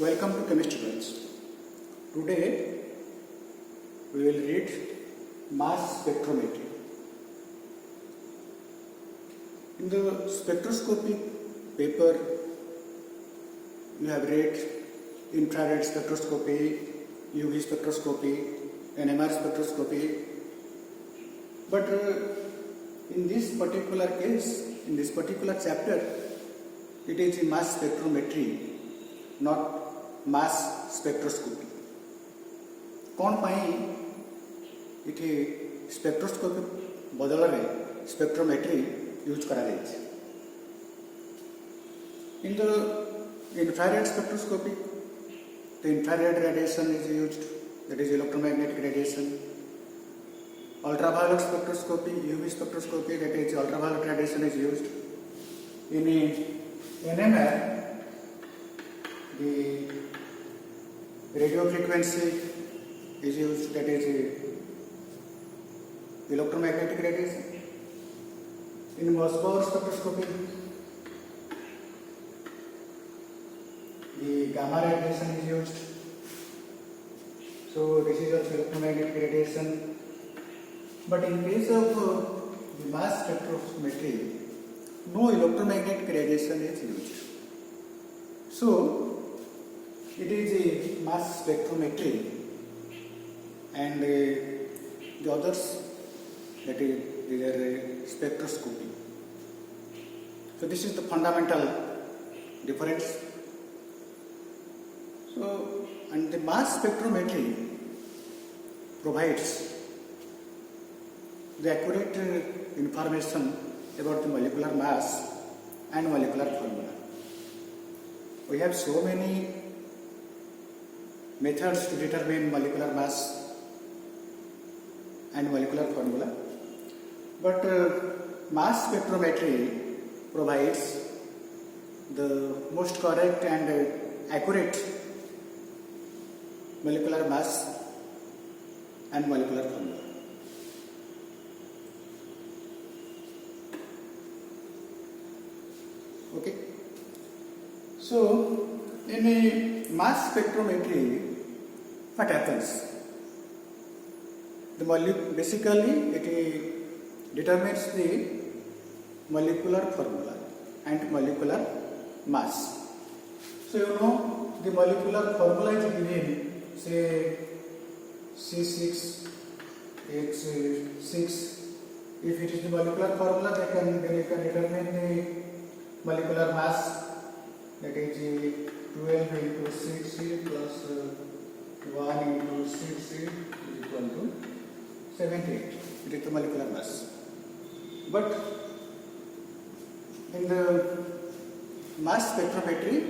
Welcome to Chemistry Class. Today we will read mass spectrometry. In the spectroscopic paper you have read infrared spectroscopy, UV spectroscopy, NMR spectroscopy. But in this particular case, in this particular chapter, it is in mass spectrometry, not mass spectroscopy. कौन पाई इटे spectroscopy बदल में spectrometry use करा जाए. In the infrared spectroscopy, the infrared radiation is used, that is electromagnetic radiation. Ultraviolet spectroscopy, UV spectroscopy, that is ultraviolet radiation is used. In NMR, the radio frequency is used, that is electromagnetic radiation. In Mossbauer spectroscopy, the gamma radiation is used. So this is also electromagnetic radiation. But in case of the mass spectrometry, no electromagnetic radiation is used. So it is a mass spectrometry, and the others, that is their spectroscopy. So this is the fundamental difference. So, and the mass spectrometry provides the accurate information about the molecular mass and molecular formula. We have so many methods to determine molecular mass and molecular formula, but mass spectrometry provides the most correct and accurate molecular mass and molecular formula. Okay. So in a mass spectrometry, what happens? The basically it determines the molecular formula and molecular mass. So you know the molecular formula is given, say C6H6. If it is the molecular formula, then you can determine the molecular mass, that is 12 into 6 plus 1 into 6 is equal to 78. It is the molecular mass. But in the mass spectrometry,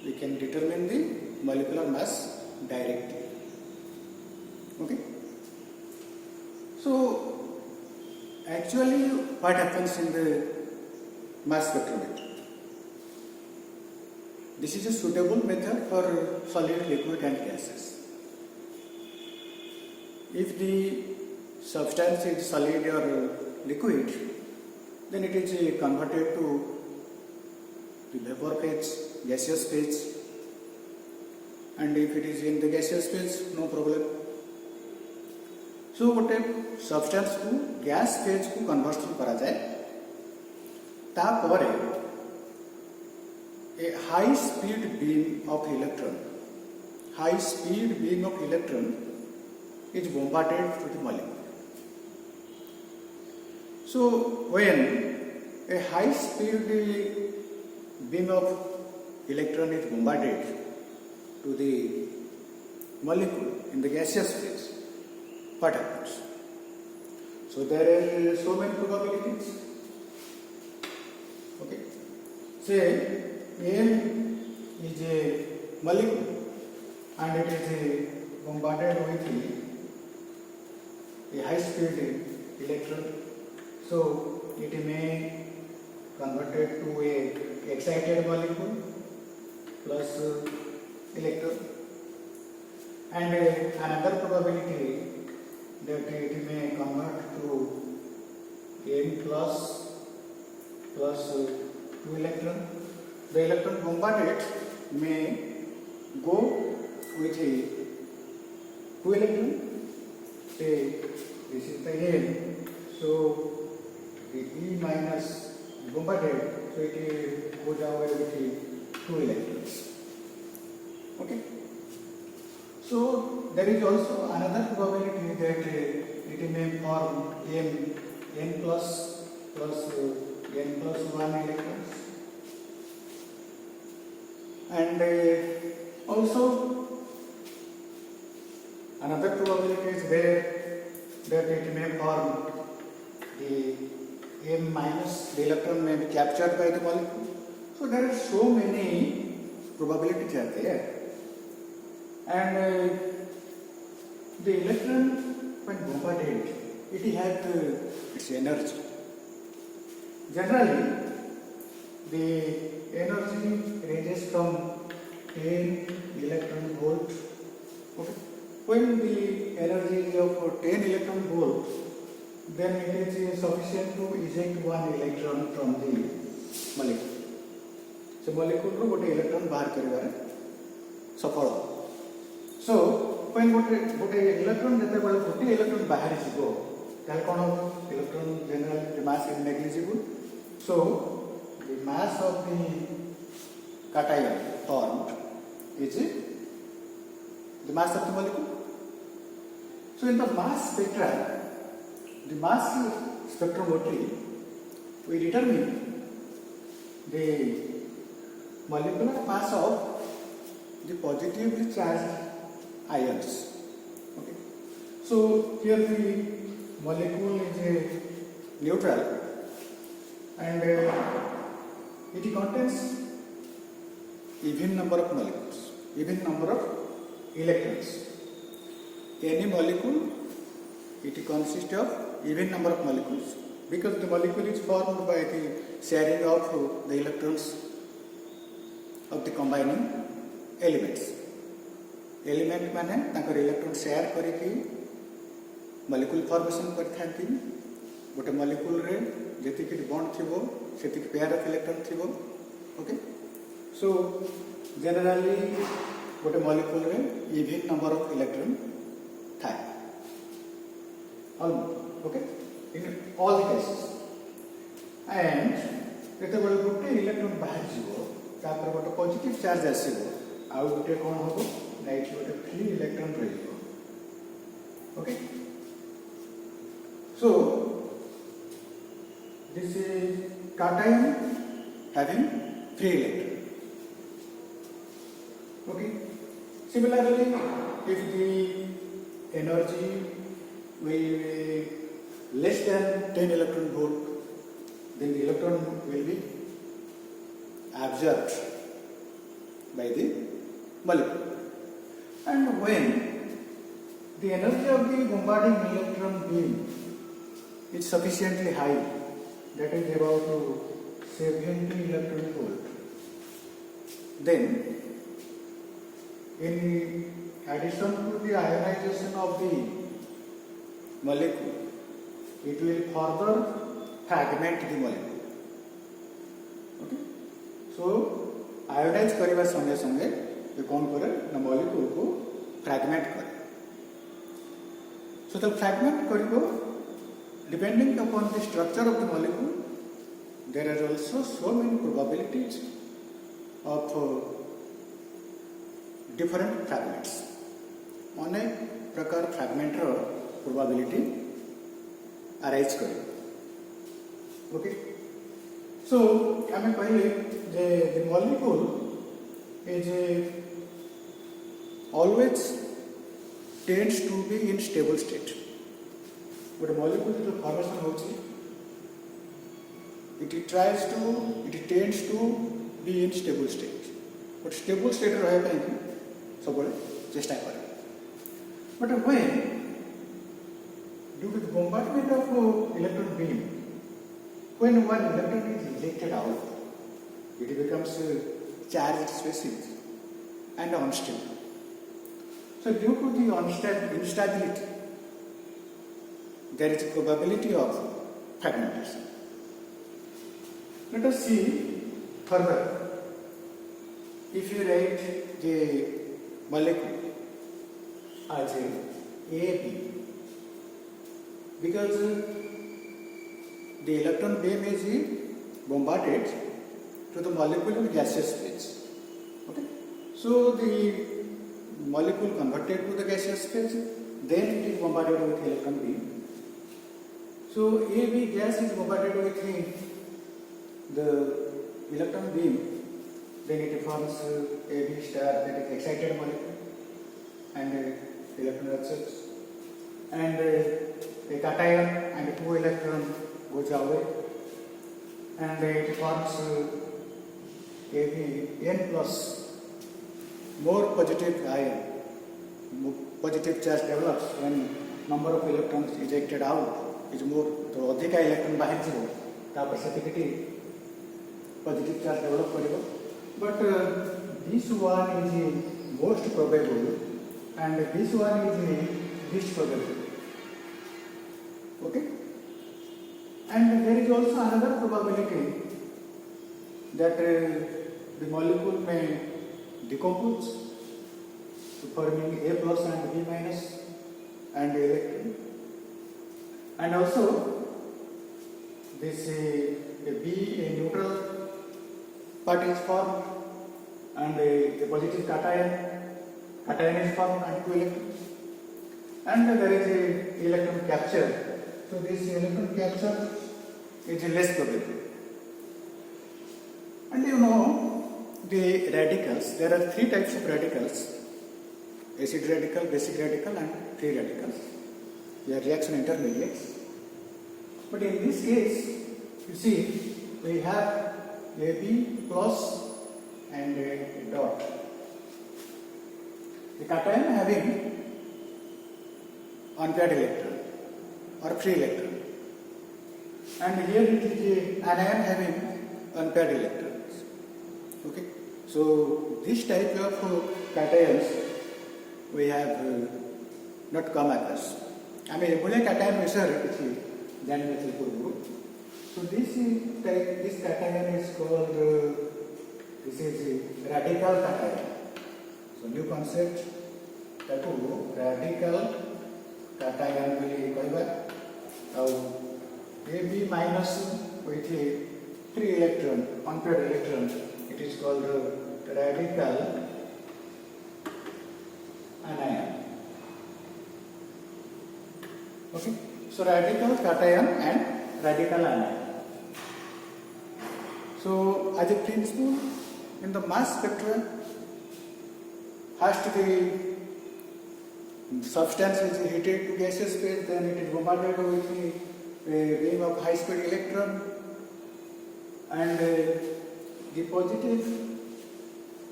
we can determine the molecular mass directly. Okay. So actually, what happens in the mass spectrometry? This is a suitable method for solid, liquid and gases. If the substance is solid or liquid, then it is converted to the vapor phase, gaseous phase, and if it is in the gaseous phase, no problem. So what a substance को gas phase को conversion करा जाए, तापरे a high speed beam of electron is bombarded to the molecule. So when a high speed beam of electron is bombarded to the molecule in the gaseous phase, what happens? So there are so many probabilities. Okay. Say M is a molecule and it is bombarded with a high speed electron. So it may converted to a excited molecule plus electron, and another probability that it may convert to N plus 2 electron the electron bombarded may go with a 2 electron. Say this is the N, so the E minus bombarded, so it goes away with the 2 electrons. Okay. So there is also another probability that it may form N plus N plus 1 electrons, and also another probability is there that it may form the M minus, the electron may be captured by the molecule. So there are so many probabilities are there, and the electron when bombarded, it has its energy. Generally, the energy ranges from 10 electron volt. Okay. When the energy is of 10 electron volt, then it is sufficient to eject 1 electron from the molecule. So molecule ru gote electron bahar karibare safal. So when gote electron jete bale gote electron bahar jibo, then kon electron generally the mass is negligible. So the mass of the cation formed is the mass of the molecule. So in the mass spectra, the mass spectrometry, we determine the molecular mass of the positively charged ions. Okay. So here the molecule is neutral, and it contains even number of molecules, even number of electrons. Any molecule, it consists of even number of molecules, because the molecule is formed by the sharing of the electrons of the combining elements. Element माने ताकर electron share करके molecule formation करथांती. गोटे molecule रे जेतिक bond थिबो सेतिक pair of electron थिबो. ओके. सो जनरली गोटे मॉलिक्यूल रे इवन नंबर ऑफ इलेक्ट्रॉन थाए. Okay, in all the cases, and ଯେତେବେଳେ ଗୋଟେ ଇଲେକ୍ଟ୍ରନ୍ ବାହାରିଯିବ ତାପରେ ଗୋଟେ ପଜିଟିଭ ଚାର୍ଜ ଆସିବ, ଆଉ ଗୋଟେ କ'ଣ ହବ ନା ଏଠି ଗୋଟେ ଫ୍ରି ଇଲେକ୍ଟ୍ରନ୍ ରହିବ. Okay. So this is cation having free electron. Okay. Similarly, if the energy will be less than 10 electron volt, then the electron will be absorbed by the molecule. And when the energy of the bombarding electron beam is sufficiently high, that is about 70 electron volt, then in addition to the ionization of the molecule, it will further fragment the molecule. Okay. So ionize करने संगे संगे ये कौन करे ना molecule को fragment करे. So the fragment करिबो depending upon the structure of the molecule, there are also so many probabilities of different fragments. अनेक प्रकार fragment रो probability arise करे. Okay. So हमें पहले the molecule is always tends to be in stable state. But a molecule जो formation होती है, it tends to be in stable state. But stable state रहे पाएं सब बड़े चेष्टा करें. But when due to the bombardment of electron beam, when one electron is ejected out, it becomes charged species and unstable. So due to the instability, there is a probability of fragmentation. Let us see further if you write the molecule as a AB, because the electron beam is bombarded to the molecule in gaseous phase. Okay, so the molecule converted to the gaseous phase, then it is bombarded with electron beam. So AB gas is bombarded with the electron beam, then it forms AB star, that is excited molecule, and electron accepts, and a cation and 2 electron goes away, and it forms AB N plus, more positive ion, positive charge develops when number of electrons ejected out is more. तो अधिक electron बाहर जीव तापर से positive charge develop करिवो, but this one is most probable and this one is least probable. Okay, and there is also another probability that the molecule may decompose to forming A plus and B minus and electron, and also this a neutral part is formed, and a positive cation is formed and 2 electrons, and there is a electron capture. So this electron capture is less probable. And you know the radicals, there are 3 types of radicals: acid radical, basic radical, and free radicals. They are reaction intermediates. But in this case, you see, we have AB plus and a dot. The cation having unpaired electron or free electron, and here it is anion having unpaired electrons. Okay, so this type of cations we have not come across. I mean, एभलिया cation विषय किसी जानने से पूर्व. So this cation is called this is radical cation. So new concept, ताको radical cation बोली कहबा. और AB minus with 3 electron, unpaired electron, it is called radical anion. Okay, so radical cation and radical anion. So as a principle, in the mass spectrum, first the substance is heated to gaseous phase, then it is bombarded with a beam of high speed electron, and the positive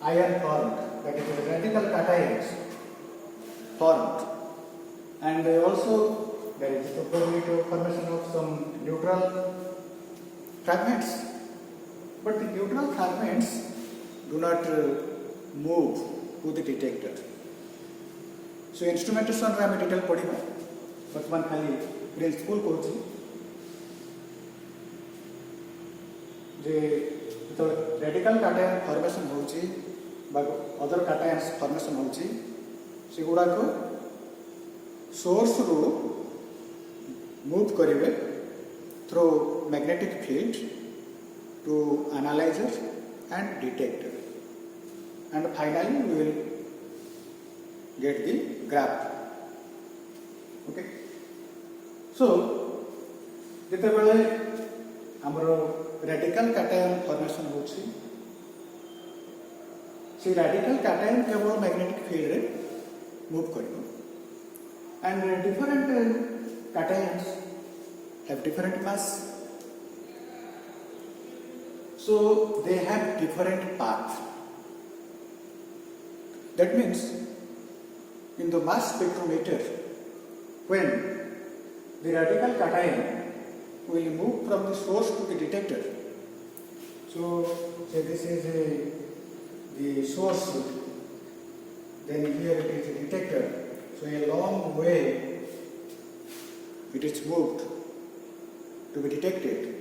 ion formed, that is the radical cations formed, and also there is the probability of formation of some neutral fragments, but the neutral fragments do not move to the detector. So instrumentation रे आम detail पढ़ा, बर्तमान खाली principal कहूँ जे तो radical cation formation होची बा other cations formation होची से गुडा को सोर्स रो मूव करिवे through magnetic field to analyzer and detector, and finally we will get the graph. Okay, so जेतेबेले हमरो radical cation फॉर्मेशन होची, से radical cation केवल मैग्नेटिक फील्ड रे move करिवो, and different cations have different mass. So they have different paths. That means in the mass spectrometer, when the radical cation will move from the source to the detector. So say this is the source, then here it is a detector. So a long way it is moved to be detected.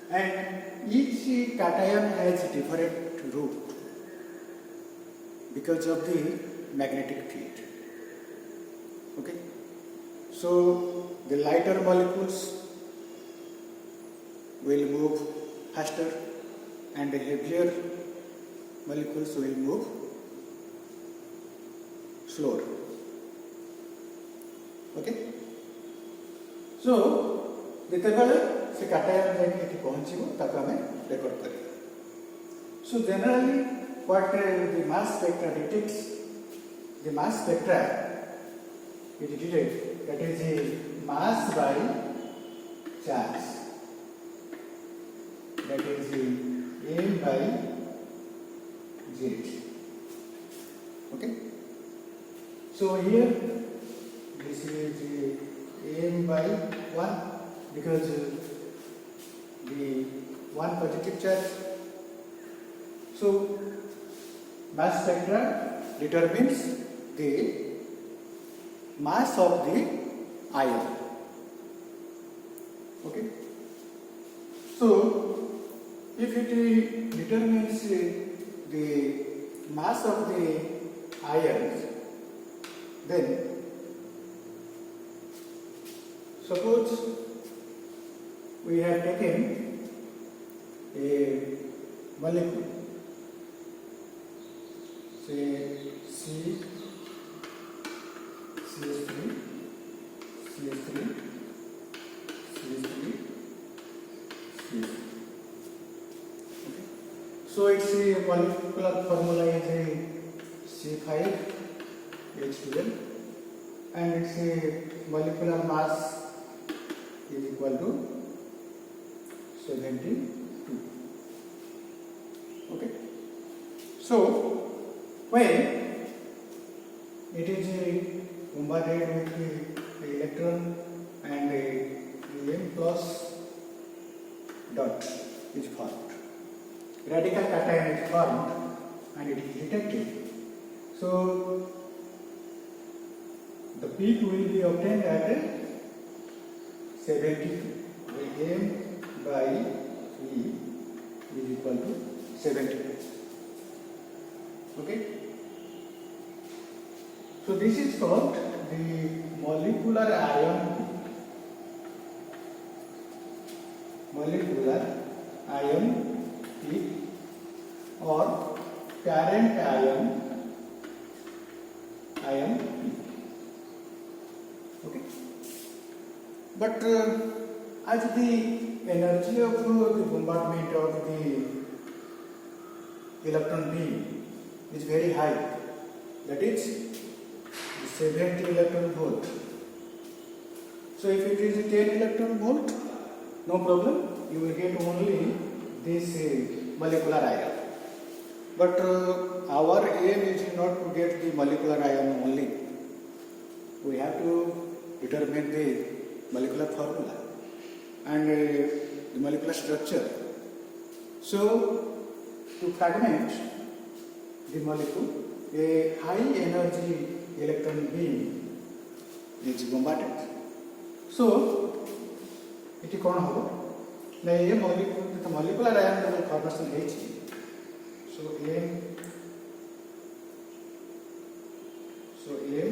And each cation has a different route. because of the magnetic field. Okay, so the lighter molecules will move faster and the heavier molecules will move slower. Okay, so ଯେତେବେଳେ ସେ କାଟାୟନ ଯାଇକି ଏଠି ପହଞ୍ଚିବ ତାକୁ ଆମେ record କରିବା. So generally what the mass spectra detects, the mass spectra it detects that is the mass by charge, that is the m by z. Okay, so here this is the m by 1 because the one positive charge. So mass spectra determines the mass of the ion. Okay, so if it determines the mass of the ions, then suppose we have taken a molecule, say C, CH3, CH3, CH3, CH3. Okay. So its molecular formula is C5H12 and its molecular mass is equal to 72. Okay, so when it is bombarded with the electron and the M plus dot is formed, radical cation is formed and it is detected. So the peak will be obtained at 72. M by E is equal to 72. Okay, so this is called the molecular ion peak or parent ion peak. Okay, but as the energy of the bombardment of the electron beam is very high, that is 70 electron volt. So if it is 10 electron volt, no problem, you will get only this molecular ion. But our aim is not to get the molecular ion only. We have to determine the molecular formula and the molecular structure. So to fragment the molecule, a high energy electron beam is bombarded. So it is कौन होगा ना ये molecular ion formation है. So M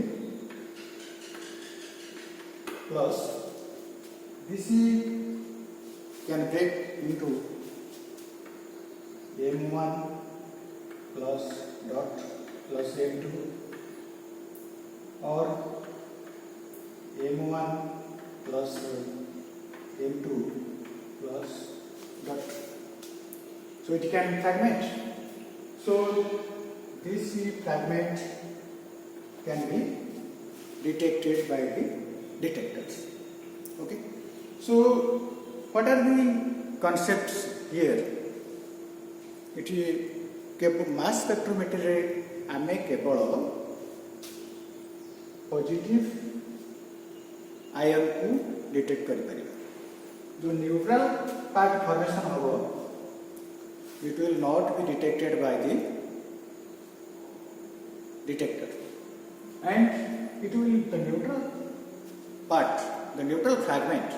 plus this can break into M1 plus dot plus M2 or M1 plus M2 plus dot. So it can fragment. So this fragment can be detected by the detectors. Okay. So what are the concepts here? It is mass spectrometry आमे केवल positive ion को detect कर परिबा. जो neutral part formation होबो it will not be detected by the detector, and it will the neutral part, the neutral fragment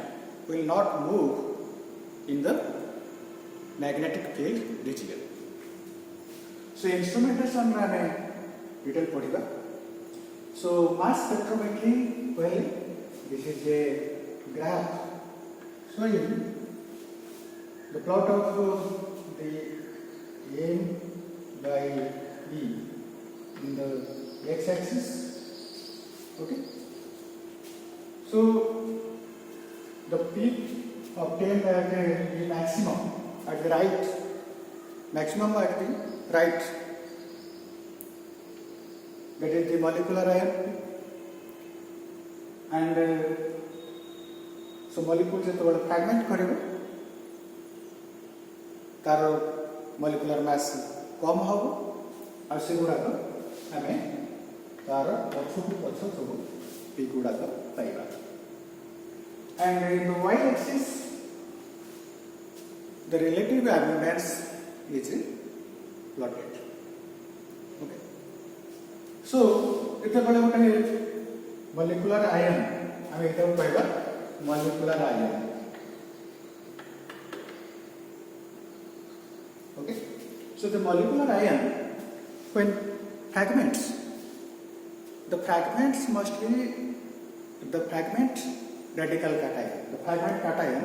will not move in the magnetic field region. So instrumentation detail पढ़िबा. So mass spectrometry, well, this is a graph showing the plot of the M by E in the x-axis. Okay. So the peak obtained at the maximum at the right, maximum at the right, that is the molecular ion, and so molecule ଯେତେବେଳେ fragment କରିବ ତାର molecular mass कम ହେବ ଆଉ ସେଗୁଡ଼ାକ ଆମେ ତାର ପଛକୁ ପଛ ସବୁ peak ଗୁଡ଼ାକ ପାଇବା. And in the y-axis the relative abundance is plotted. Okay. So ଯେତେବେଳେ ଗୋଟେ molecular ion ଆମେ ଏଟାକୁ କହିବା molecular ion. Okay. So the molecular ion, when fragments, the fragments must be the fragment radical cation. The fragment cation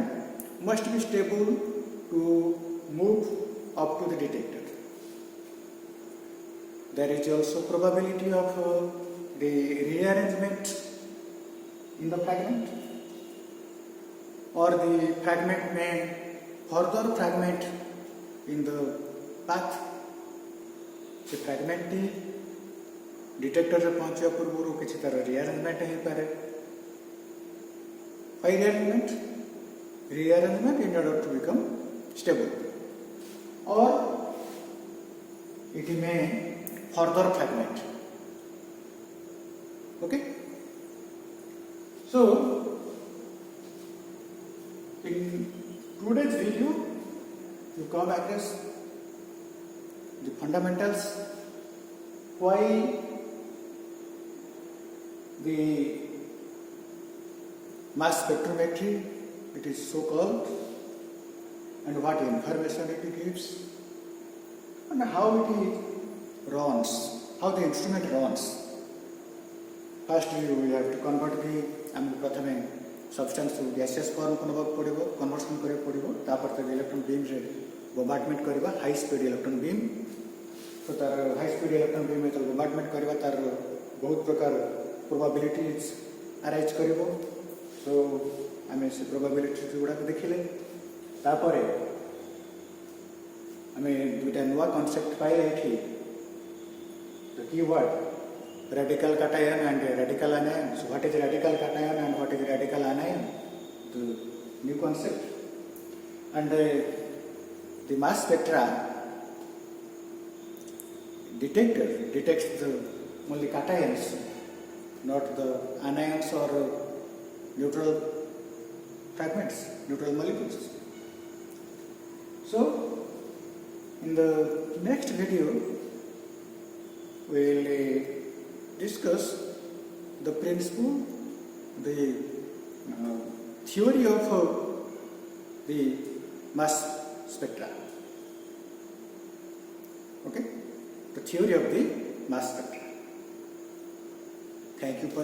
must be stable to move up to the detector. There is also probability of the rearrangement in the fragment, or the fragment may further fragment in the path. The fragment detector रे पहुंचा पूर्व किसी तरह rearrangement हो पारे. Why rearrangement? Rearrangement in order to become stable, or it may further fragment. Okay. So in today's video you come across the fundamentals why the mass spectrometry it is so called, and what information it gives, and how it runs, how the instrument runs. First we have to convert the प्रथमे substance to gaseous form conversion କରିବାକୁ ପଡ଼ିବ. ତାପରେ ତ electron beam ରେ bombardment କରିବା, high speed electron beam. तो तार high speed electron beam में तो bombardment କରିବା तार बहुत प्रकार probabilities arise करिवो. So आमे से probability गुडा को देखिले. तापरे आमे दुटा नवा concept पाइले एठी. The keyword radical cation and radical anion. So what is radical cation and what is radical anion? The new concept. And the mass spectra detector detects the only cations, not the anions or neutral fragments, neutral molecules. So in the next video we will discuss the principle, the theory of the mass spectra. Okay, the theory of the mass spectra. Thank you for